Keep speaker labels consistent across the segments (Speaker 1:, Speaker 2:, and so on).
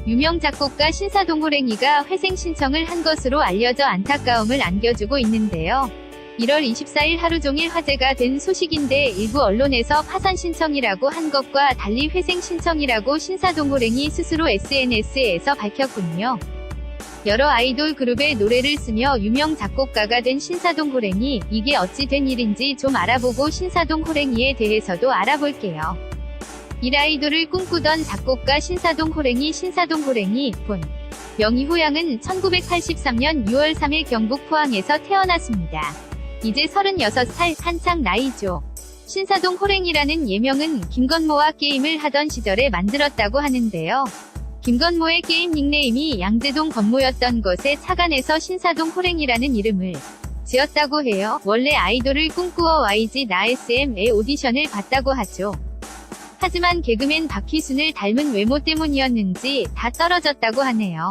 Speaker 1: 유명 작곡가 신사동 호랭이가 회생 신청을 한 것으로 알려져 안타까움을 안겨주고 있는데요. 1월 24일 하루종일 화제가 된 소식인데 일부 언론에서 파산 신청이라고 한 것과 달리 회생 신청이라고 신사동 호랭이 스스로 SNS에서 밝혔군요. 여러 아이돌 그룹의 노래를 쓰며 유명 작곡가가 된 신사동 호랭이, 이게 어찌 된 일인지 좀 알아보고 신사동 호랭이에 대해서도 알아볼게요. 1아이돌을 꿈꾸던 작곡가 신사동 호랭이 본 명의 호양은 1983년 6월 3일 경북 포항에서 태어났습니다. 이제 36살, 한창 나이죠. 신사동 호랭이라는 예명은 김건모와 게임을 하던 시절에 만들었다고 하는데요. 김건모의 게임 닉네임이 양재동 건모였던 것에 착안해서 신사동 호랭이라는 이름을 지었다고 해요. 원래 아이돌을 꿈꾸어 YG 나 SM의 오디션을 봤다고 하죠. 하지만 개그맨 박희순을 닮은 외모 때문이었는지 다 떨어졌다고 하네요.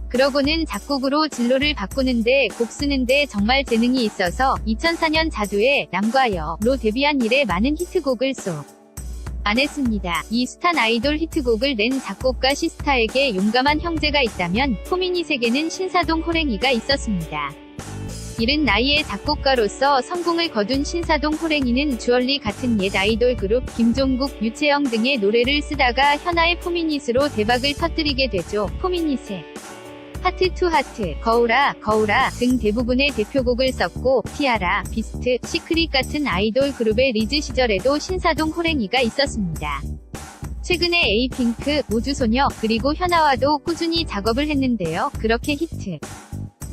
Speaker 1: 그러고는 작곡으로 진로를 바꾸는데 곡 쓰는데 정말 재능이 있어서 2004년 자두의 남과 여로 데뷔한 이래 많은 히트곡을 안 했습니다. 이 숱한 아이돌 히트곡을 낸 작곡가 시스타에게 용감한 형제가 있다면 포미닛에게는 신사동 호랭이가 있었습니다. 이른 나이에 작곡가로서 성공을 거둔 신사동 호랭이는 주얼리 같은 옛 아이돌 그룹 김종국, 유채영 등의 노래를 쓰다가 현아의 포미닛으로 대박을 터뜨리게 되죠. 포미닛의 하트 투 하트, 거울아, 거울아 등 대부분의 대표곡을 썼고 티아라, 비스트, 시크릿 같은 아이돌 그룹의 리즈 시절에도 신사동 호랭이가 있었습니다. 최근에 에이핑크, 우주소녀, 그리고 현아와도 꾸준히 작업을 했는데요. 그렇게 히트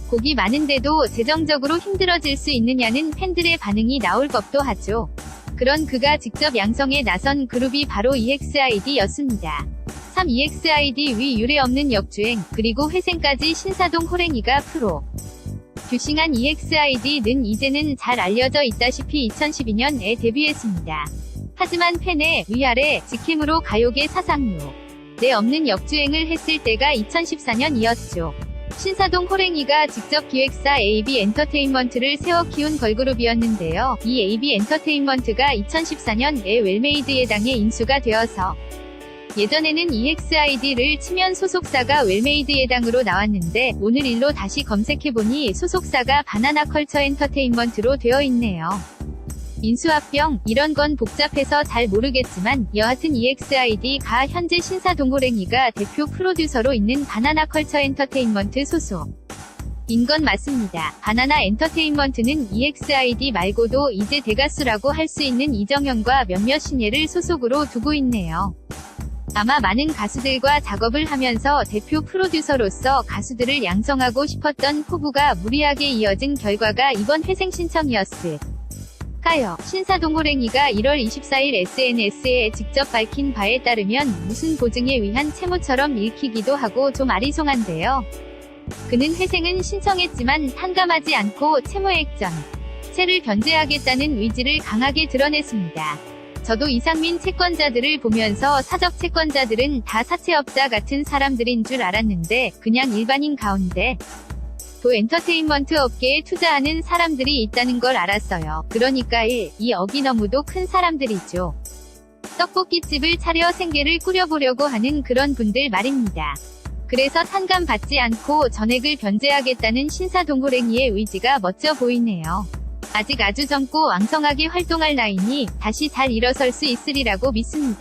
Speaker 1: 곡이 많은데도 재정적으로 힘들어질 수 있느냐는 팬들의 반응이 나올 법도 하죠. 그런 그가 직접 양성에 나선 그룹이 바로 EXID였습니다. 3EXID 위 유례 없는 역주행, 그리고 회생까지 신사동 호랭이가 프로 듀싱한 EXID는 이제는 잘 알려져 있다시피 2012년에 데뷔했습니다. 하지만 팬의 위아래 직캠으로 가요계 사상류에 없는 역주행을 했을 때가 2014년이었죠. 신사동 호랭이가 직접 기획사 AB엔터테인먼트를 세워 키운 걸그룹이었는데요. 이 AB엔터테인먼트가 2014년에 웰메이드예당에 인수가 되어서 예전에는 EXID를 치면 소속사가 웰메이드예당으로 나왔는데 오늘 일로 다시 검색해보니 소속사가 바나나컬처 엔터테인먼트로 되어 있네요. 인수합병, 이런 건 복잡해서 잘 모르겠지만 여하튼 EXID가 현재 신사동 호랭이가 대표 프로듀서로 있는 바나나컬처 엔터테인먼트 소속인 건 맞습니다. 바나나 엔터테인먼트는 EXID 말고도 이제 대가수라고 할 수 있는 이정현과 몇몇 신예를 소속으로 두고 있네요. 아마 많은 가수들과 작업을 하면서 대표 프로듀서로서 가수들을 양성하고 싶었던 포부가 무리하게 이어진 결과가 이번 회생 신청이었을까요? 신사동 호랭이가 1월 24일 SNS에 직접 밝힌 바에 따르면 무슨 보증에 의한 채무처럼 읽히기도 하고 좀 아리송한데요. 그는 회생은 신청했지만 탕감하지 않고 채무액전체를 변제하겠다는 의지를 강하게 드러냈습니다. 저도 이상민 채권자들을 보면서 사적 채권자들은 다 사채업자 같은 사람들인 줄 알았는데 그냥 일반인 가운데 또 엔터테인먼트 업계에 투자하는 사람들이 있다는 걸 알았어요. 그러니까 2억이 너무도 큰 사람들이죠. 떡볶이집을 차려 생계를 꾸려보려고 하는 그런 분들 말입니다. 그래서 탕감 받지 않고 전액을 변제하겠다는 신사동 호랭이의 의지가 멋져 보이네요. 아직 아주 젊고 왕성하게 활동할 나이니 다시 잘 일어설 수 있으리라고 믿습니다.